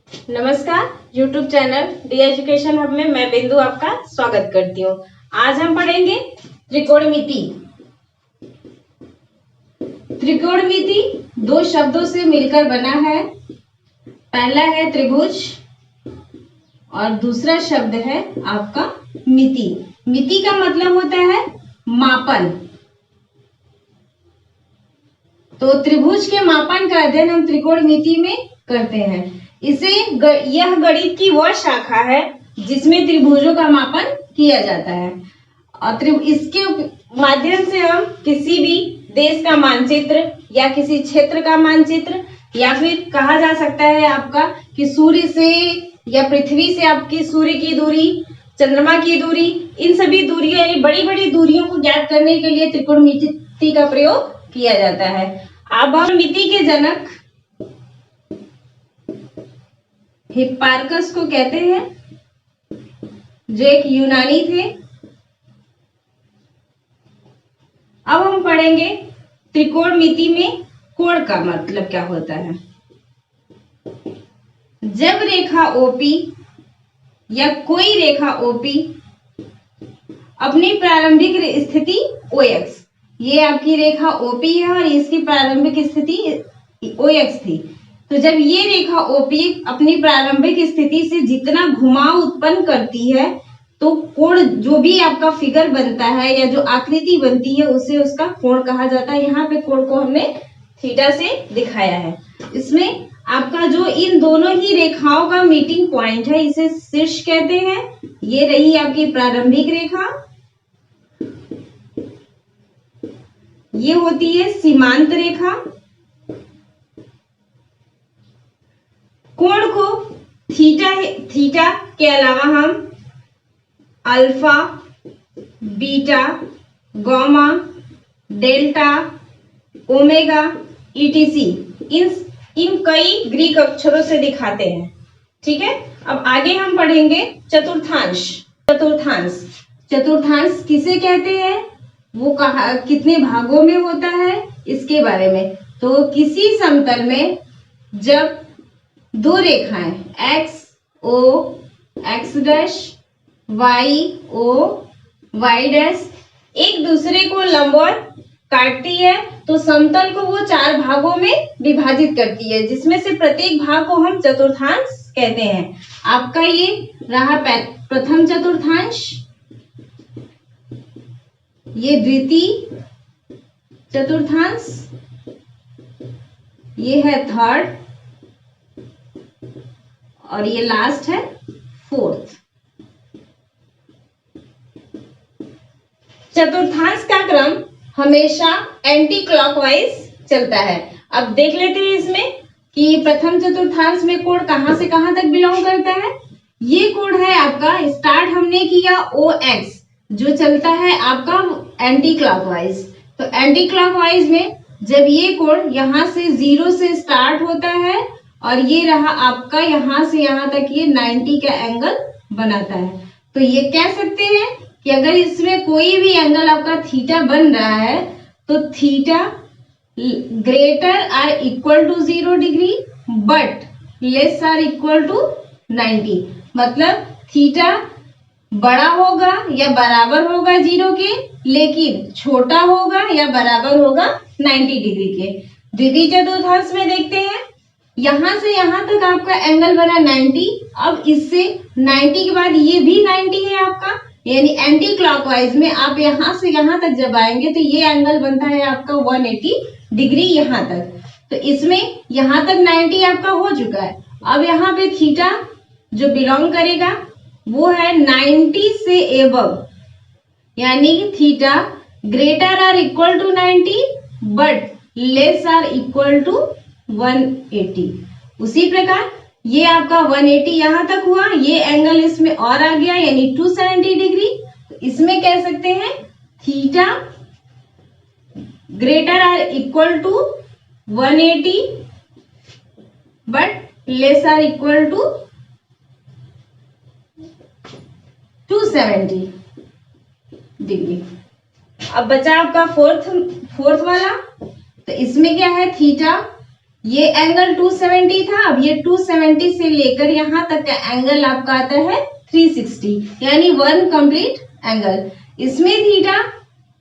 नमस्कार, YouTube channel D education hub में मैं बिंदु आपका स्वागत करती हूँ। आज हम पढ़ेंगे त्रिकोणमिति। त्रिकोणमिति दो शब्दों से मिलकर बना है। पहला है त्रिभुज और दूसरा शब्द है आपका मिति। मिति का मतलब होता है मापन। तो त्रिभुज के मापन का अध्ययन हम त्रिकोणमिति में करते हैं। यह गणित की वह शाखा है जिसमें त्रिभुजों का मापन किया जाता है और इसके माध्यम से हम किसी भी देश का मानचित्र या किसी क्षेत्र का मानचित्र या फिर कहा जा सकता है आपका कि सूर्य से या पृथ्वी से आपकी सूर्य की दूरी, चंद्रमा की दूरी, इन सभी दूरियों यानी बड़ी बड़ी दूरियों को ज्ञात करने के लिए त्रिकोणमिति का प्रयोग किया जाता है। अब हम मिति के जनक हिप्पारकस को कहते हैं, जो एक यूनानी थे। अब हम पढ़ेंगे त्रिकोणमिति में कोण का मतलब क्या होता है। जब रेखा ओपी या कोई रेखा ओपी अपनी प्रारंभिक स्थिति OX, ये आपकी रेखा OP है और इसकी प्रारंभिक स्थिति OX थी। तो जब ये रेखा OP अपनी प्रारंभिक स्थिति से जितना घुमाव उत्पन्न करती है तो कोण जो भी आपका फिगर बनता है या जो आकृति बनती है उसे उसका कोण कहा जाता है। यहाँ पे कोण को हमने थीटा से दिखाया है। इसमें आपका जो इन दोनों ही रेखाओं का मीटिंग पॉइंट है इसे शीर्ष कहते हैं। ये रही आपकी प्रारंभिक रेखा, ये होती है सीमांत रेखा। कोण को थीटा के अलावा हम alpha, beta, gamma, delta, omega, ETC इन कई ग्रीक अक्षरों से दिखाते हैं। ठीक है, अब आगे हम पढ़ेंगे चतुर्थांश। चतुर्थांश किसे कहते हैं, वो कितने भागों में होता है इसके बारे में। तो किसी समतल में जब दो रेखाएं XO X dash YO Y dash एक दूसरे को लंबवत काटती है तो समतल को वो चार भागों में विभाजित करती है, जिसमें से प्रत्येक भाग को हम चतुर्थांश कहते हैं। आपका ये रहा प्रथम चतुर्थांश, ये द्वितीय चतुर्थांश, ये है थर्ड और ये लास्ट है फोर्थ। चतुर्थांश का क्रम हमेशा एंटी क्लॉकवाइज चलता है। अब देख लेते हैं इसमें कि प्रथम चतुर्थांश में कोण कहां से कहां तक बिलोंग करता है। ये कोण है आपका, स्टार्ट हमने किया OX, जो चलता है आपका एंटी क्लॉकवाइज। तो एंटी क्लॉकवाइज में जब ये कोण यहां से 0 से स्टार्ट होता है और ये रहा आपका यहां से यहां तक ये 90 का एंगल बनाता है। तो ये कह सकते हैं कि अगर इसमें कोई भी एंगल आपका थीटा बन रहा है तो theta greater or equal to 0 degree but less or equal to 90। मतलब थीटा बड़ा होगा या बराबर होगा 0 के, लेकिन छोटा होगा या बराबर होगा 90 डिग्री के। द्वितीय चतुर्थांश में देखते हैं, यहां से यहां तक आपका एंगल बना 90। अब इससे 90 के बाद ये भी 90 है आपका, यानी एंटी क्लॉकवाइज में आप यहां से यहां तक जब आएंगे तो ये एंगल बनता है आपका 180 डिग्री यहां तक। तो इसमें यहां तक 90 आपका हो चुका है। अब यहाँ पे थीटा जो बिलोंग करेगा वो है 90 से एबव, यानी theta greater or equal to 90 but less or equal to 180। उसी प्रकार ये आपका 180 यहां तक हुआ, ये एंगल इसमें और आ गया यानी 270 डिग्री। तो इसमें कह सकते हैं theta greater or equal to 180 but less or equal to 270 degree. अब बचा आपका फोर्थ वाला। तो इसमें क्या है, थीटा ये एंगल 270 था, अब ये 270 से लेकर यहाँ तक का एंगल आपका आता है 360, यानी वन कंप्लीट एंगल। इसमें theta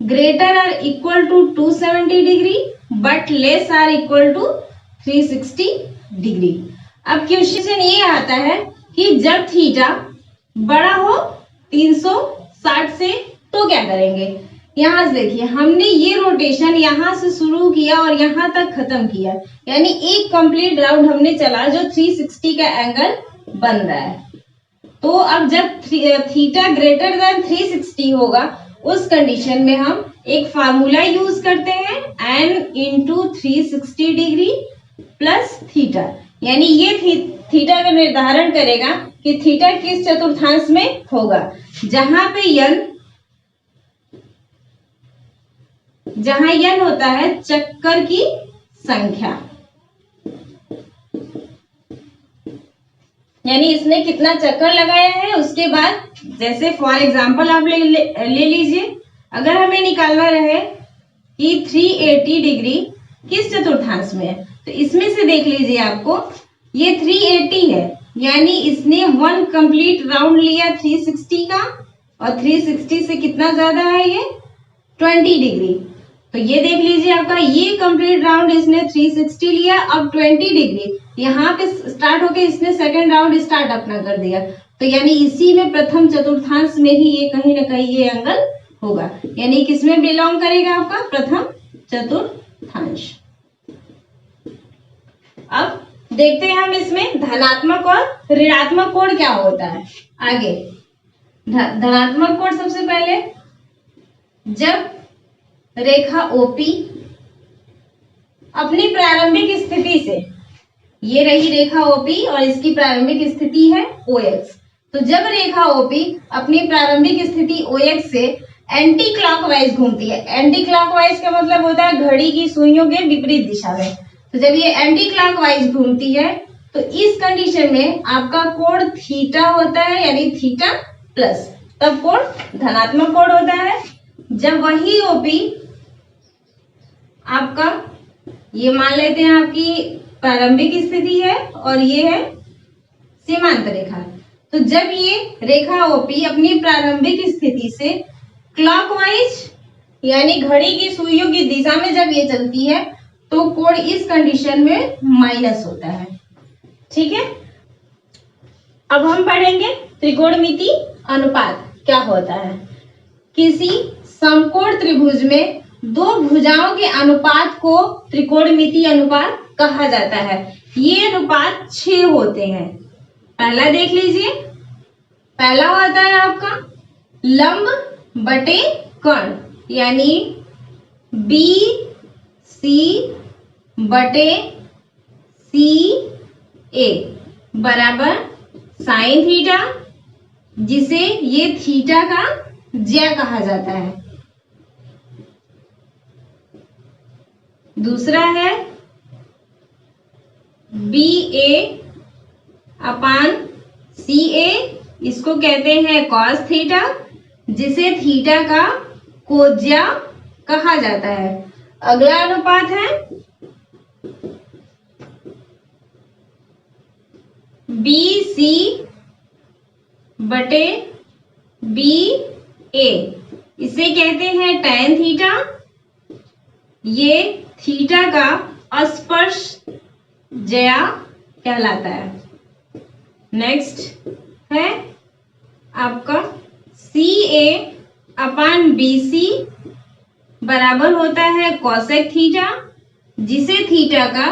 greater or equal to 270 degree but less or equal to 360 degree. अब क्वेश्चन ये आता है कि जब थीटा बड़ा हो 360 से तो क्या करेंगे। यहां से देखिए, हमने ये रोटेशन यहां से शुरू किया और यहां तक खत्म किया, यानी एक कंप्लीट राउंड हमने चला जो 360 का एंगल बन रहा है। तो अब जब थीटा ग्रेटर देन 360 होगा, उस कंडीशन में हम एक फार्मूला यूज करते हैं, n into 360 degree plus theta, यानी ये थीटा का निर्धारण करेगा कि थीटा किस चतुर्थांश में होगा। जहां n होता है चक्कर की संख्या, यानी इसने कितना चक्कर लगाया है उसके बाद, जैसे फॉर एग्जांपल आप ले लीजिए, अगर हमें निकालना रहे कि 380 डिग्री किस चतुर्थांश में है, तो इसमें से देख लीजिए आपको ये 380 है, यानी इसने वन कंप्लीट राउंड लिया 360 का, और 360 से कितना ज्यादा है ये 20 डिग्री। तो ये देख लीजिए आपका ये कंप्लीट राउंड इसने 360 लिया, अब 20 डिग्री यहाँ पे स्टार्ट होके इसने सेकंड राउंड स्टार्ट अपना कर दिया, तो यानी इसी में प्रथम चतुर्थांश में ही ये कहीं ना कहीं ये एंगल होगा, यानी किसमें बिलोंग करेगा आपका प्रथम चतुर्थांश। अब देखते हैं हम इसमें धनात्मक और ऋणात्मक कोण क्या होता है। आगे धनात्मक कोण, सबसे पहले जब रेखा ओपी अपनी प्रारंभिक स्थिति से, ये रही रेखा ओपी और इसकी प्रारंभिक स्थिति है OX, तो जब रेखा ओपी अपनी प्रारंभिक स्थिति OX से एंटी क्लॉकवाइज घूमती है, एंटी क्लॉकवाइज का मतलब होता है घड़ी की सुइयों के विपरीत दिशा में, तो जब ये एंटी क्लॉकवाइज घूमती है तो इस कंडीशन में आपका कोण थीटा होता है, यानी थीटा प्लस, तब कोण धनात्मक कोण होता है। जब वही ओपी आपका, ये मान लेते हैं आपकी प्रारंभिक स्थिति है और ये है सीमांत रेखा, तो जब ये रेखा ओपी अपनी प्रारंभिक स्थिति से क्लॉकवाइज यानी घड़ी की सुइयों की दिशा में जब ये चलती है तो कोण इस कंडीशन में माइनस होता है। ठीक है, अब हम पढ़ेंगे त्रिकोणमिति अनुपात क्या होता है। किसी समकोण त्रिभुज में दो भुजाओं के अनुपात को त्रिकोणमिति अनुपात कहा जाता है। ये अनुपात 6 होते हैं। पहला देख लीजिए, पहला होता है आपका लंब बटे कर्ण, यानी BC बटे CA बराबर साइन थीटा, जिसे ये थीटा का ज्या कहा जाता है। दूसरा है BA अपान CA, इसको कहते हैं कॉस थीटा, जिसे थीटा का कोज्या कहा जाता है। अगला अनुपात है BC बटे BA, इसे कहते हैं tan थीटा, ये थीटा का स्पर्श ज्या कहलाता है। नेक्स्ट है आपका CA अपान BC बराबर होता है कोसेक थीटा, जिसे थीटा का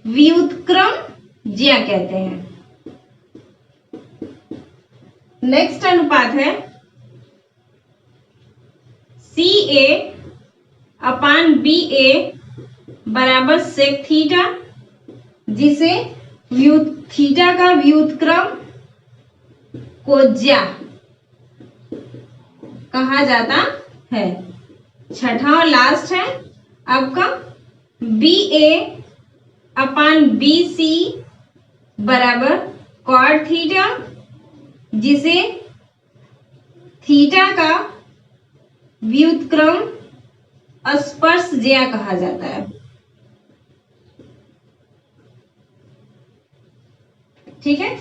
व्युत्क्रम ज्या कहते हैं। नेक्स्ट अनुपात है CA अपान BA बराबर सेक थीटा, जिसे थीटा का व्युत्क्रम कोज्या कहा जाता है। छठा और लास्ट है आपका BA अपान BC बराबर कॉट थीटा, जिसे थीटा का व्युत्क्रम स्पर्श ज्या कहा जाता है। ठीक है,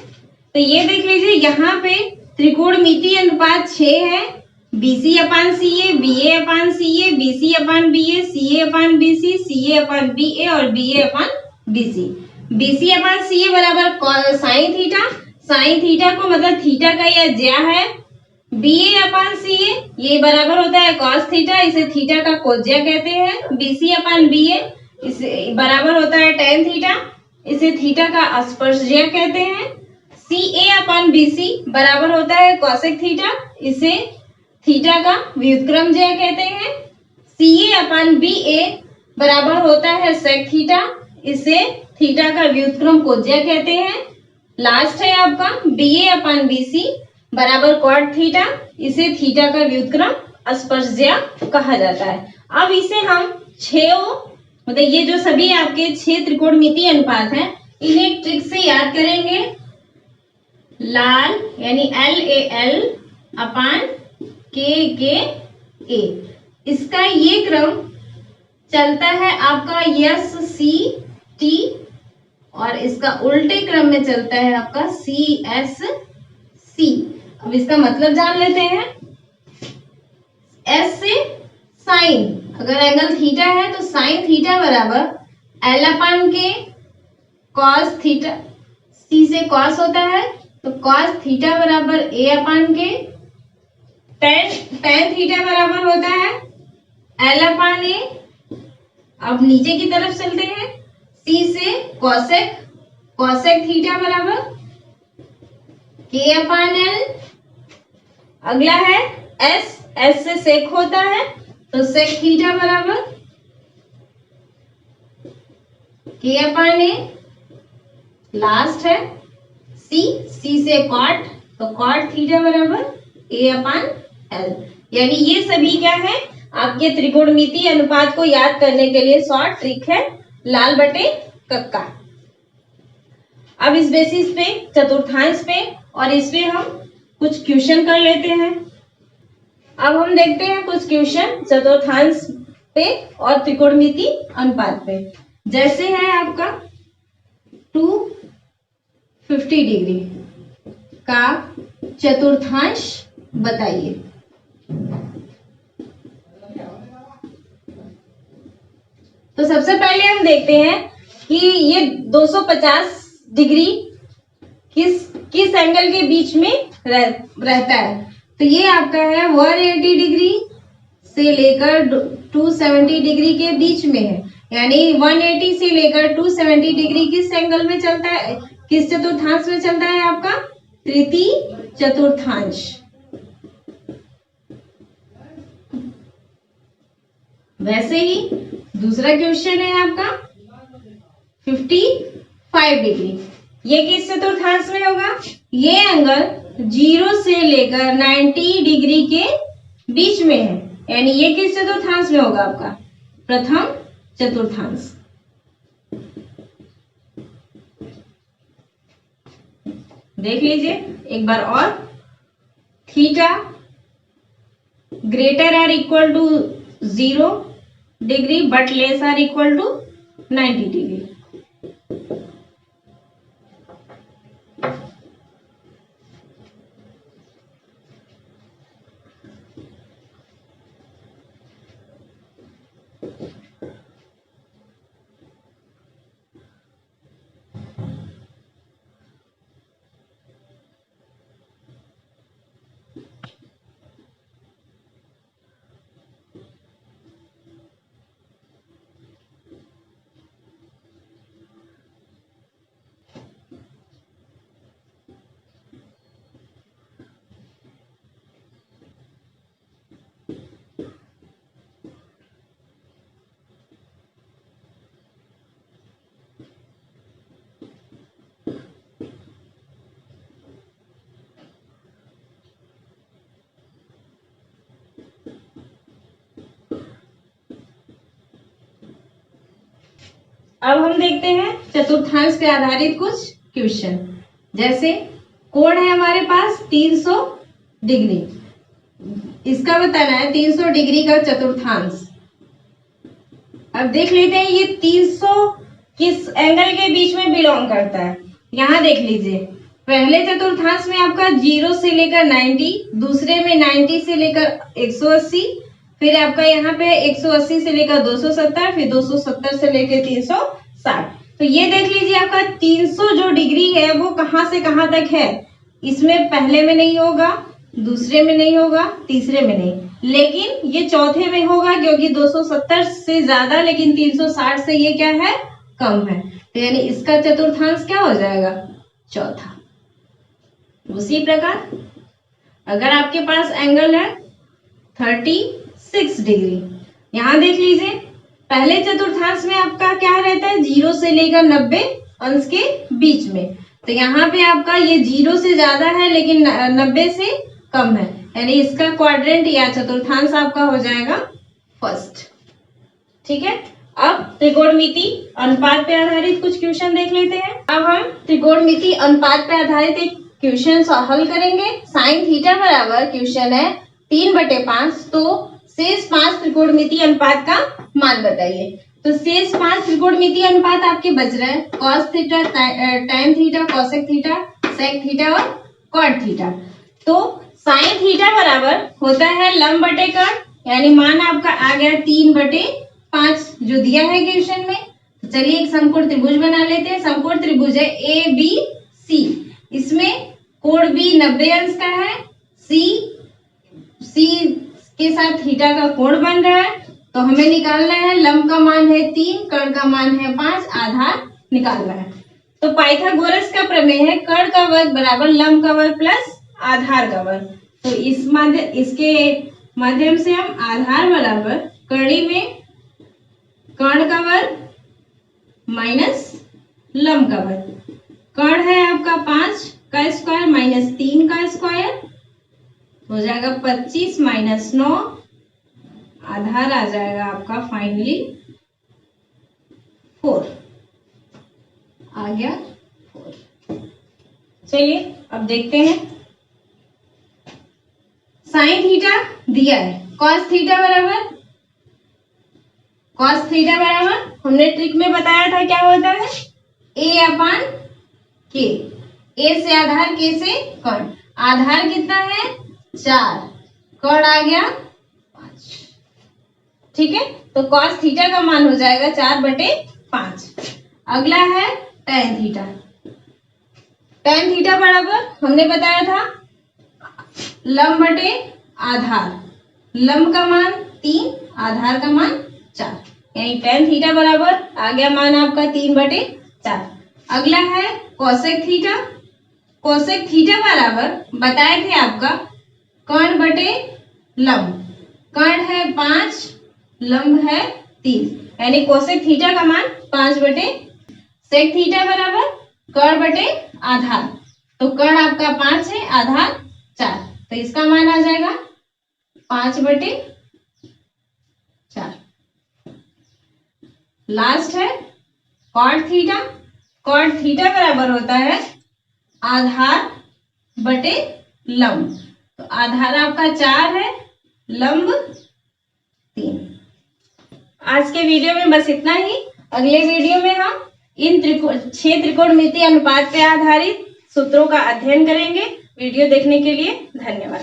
तो ये देख लीजिए यहाँ पे त्रिकोणमिति अनुपात 6 है। BC अपान CA, BA अपान CA, BC अपान BA, CA अपान BC, CA अपान BA और BA अपान BC। BC अपान CA बराबर साइन थीटा, साइन थीटा को मतलब थीटा का यह ज्या है। BA अपान CA ये बराबर होता है कॉस थीटा, इसे थीटा का कोज्या कहते हैं। BC अपान BA इसे बराबर होता है टेन थीटा, इसे थीटा का स्पर्शज्या कहते हैं। CA अपान BC बराबर होता है कॉसेक थीटा, इसे थीटा का व्युत्क्रम ज्या कहते हैं। CA अपान BA बराबर होता है सेक थीटा, इसे थीटा का व्युत्क्रम कोज्या कहते हैं। लास्ट है आपका BA अपान BC बराबर कॉट थीटा, इसे थीटा का व्युत्क्रम स्पर्शज्या कहा जाता है। अब इसे हम 6 मतलब ये जो सभी आपके 6 त्रिकोणमितीय अनुपात हैं इन्हें ट्रिक से याद करेंगे। लाल यानी LAL अपान KKA, इसका ये क्रम चलता है आपका SCT और इसका उल्टे क्रम में चलता है आपका CSC। अब इसका मतलब जान लेते हैं। S से साइन, अगर एंगल थीटा है तो साइन थीटा बराबर L अपान के कॉस थीटा, C से कॉस होता है तो कॉस थीटा बराबर A अपान के, टेन थीटा बराबर होता है L अपान A। अब नीचे की तरफ चलते हैं, C से कॉसेक, कॉसेक थीटा बराबर K अपान L। अगला है S, S से सेक होता है तो सेक थीटा बराबर K अपान A। लास्ट है C, C से कॉट तो कॉट थीटा बराबर A अपान L। यानी ये सभी क्या है आपके त्रिकोणमितीय अनुपात को याद करने के लिए शॉर्ट ट्रिक है, लाल बटे कक्का। अब इस बेसिस पे चतुर्थांश पे और इस पे हम कुछ क्वेश्चन कर लेते हैं। अब हम देखते हैं कुछ क्वेश्चन चतुर्थांश पे और त्रिकोणमितीय अनुपात पे। जैसे है आपका 250 डिग्री का चतुर्थांश बताइए। तो सबसे पहले हम देखते हैं कि ये 250 डिग्री किस एंगल के बीच में रहता है। तो ये आपका है 180 डिग्री से लेकर 270 डिग्री के बीच में है। यानी 180 से लेकर 270 डिग्री किस एंगल में चलता है, किस चतुर्थांश में चलता है आपका तृतीय चतुर्थांश। वैसे ही दूसरा क्वेश्चन है आपका 55 डिग्री, ये किस चतुर्थांश में होगा, ये एंगल 0 से लेकर 90 डिग्री के बीच में है। यानी ये किस चतुर्थांश में होगा आपका प्रथम चतुर्थांश। देख लीजिए एक बार और, theta greater or equal to 0 degree but less or equal to 90 degree. अब हम देखते हैं चतुर्थांश पे आधारित कुछ क्वेश्चन। जैसे कोण है हमारे पास 300 डिग्री, इसका बताना है 300 डिग्री का चतुर्थांश। अब देख लेते हैं ये 300 किस एंगल के बीच में बिलोंग करता है। यहाँ देख लीजिए पहले चतुर्थांश में आपका 0 से लेकर 90, दूसरे में 90 से लेकर 180, फिर आपका यहाँ पे 180 से लेकर 270, फिर 270 से लेकर 360। तो ये देख लीजिए आपका 300 जो डिग्री है वो कहाँ से कहाँ तक है। इसमें पहले में नहीं होगा, दूसरे में नहीं होगा, तीसरे में नहीं, लेकिन ये चौथे में होगा क्योंकि 270 से ज्यादा लेकिन 360 से ये क्या है, कम है। तो यानी इसका चतुर्थांश क्या हो जाएगा, चौथा। उसी प्रकार अगर आपके पास एंगल है 36 डिग्री, यहां देख लीजिए पहले चतुर्थांश में आपका क्या रहता है, 0 से लेकर 90 अंश के बीच में। तो यहाँ पे आपका ये 0 से ज्यादा है लेकिन 90 से कम है, यानी इसका क्वाड्रेंट या चतुर्थांश आपका हो जाएगा फर्स्ट। ठीक है, अब त्रिकोणमिति अनुपात पे आधारित कुछ क्वेश्चन देख लेते हैं। अब हम त्रिकोणमिति अनुपात पे आधारित एक क्वेश्चन हल करेंगे। साइन थीटा बराबर क्वेश्चन है 3/5, तो शेष 5 त्रिकोणमिति अनुपात का मान बताइए। तो शेष 5 त्रिकोणमिति अनुपात आपके बच रहे हैं cos theta, tan theta, cosec theta, sec theta और कॉट थीटा। तो साइन थीटा बराबर होता है लंब बटे कर्ण, यानी मान आपका आ गया 3/5 जो दिया है क्वेश्चन में। तो चलिए एक समकोण त्रिभुज बना लेते हैं। समकोण त्रिभुज है ABC, इसमें कोण B 90 अंश का है, C के साथ थीटा का कोण बन रहा है। तो हमें निकालना है लंब का मान है 3, कर्ण का मान है 5, आधार निकालना है। तो पाइथागोरस का प्रमेय है कर्ण का वर्ग बराबर लंब का वर्ग प्लस आधार का वर्ग। तो इसके माध्यम से हम आधार बराबर कड़ी में कर्ण का वर्ग माइनस लंब का वर्ग। कर्ण है आपका 5 का स्क्वायर माइनस 3 का स्क्वायर हो जाएगा 25 माइनस 9, आधार आ जाएगा आपका फाइनली 4 आ गया 4। चलिए अब देखते हैं। साइन थीटा दिया है, कॉस थीटा बराबर हमने ट्रिक में बताया था क्या होता है, A/K। A से आधार, K से कर्ण। आधार कितना है 4, कर्ण आ गया 5। ठीक है, तो कॉस थीटा का मान हो जाएगा 4/5। अगला है tan थीटा। tan थीटा बराबर हमने बताया था लंब बटे आधार, लंब का मान 3, आधार का मान 4, यानी tan थीटा बराबर आ गया मान आपका 3/4। अगला है कोसेक थीटा। कोसेक थीटा बराबर बताए थे आपका कर्ण बटे लंब, कर्ण है 5, लंब है 3, यानी कोसेक थीटा का मान 5/सेक थीटा बराबर कर्ण बटे आधार। तो कर्ण आपका 5 है, आधार 4, तो इसका मान आ जाएगा 5/4। लास्ट है कॉट थीटा। कॉट थीटा बराबर होता है आधार बटे लंब। तो आधार आपका 4 है, लंब 3। आज के वीडियो में बस इतना ही। अगले वीडियो में हम इन 6 त्रिकोणमिति अनुपात पे आधारित सूत्रों का अध्ययन करेंगे। वीडियो देखने के लिए धन्यवाद।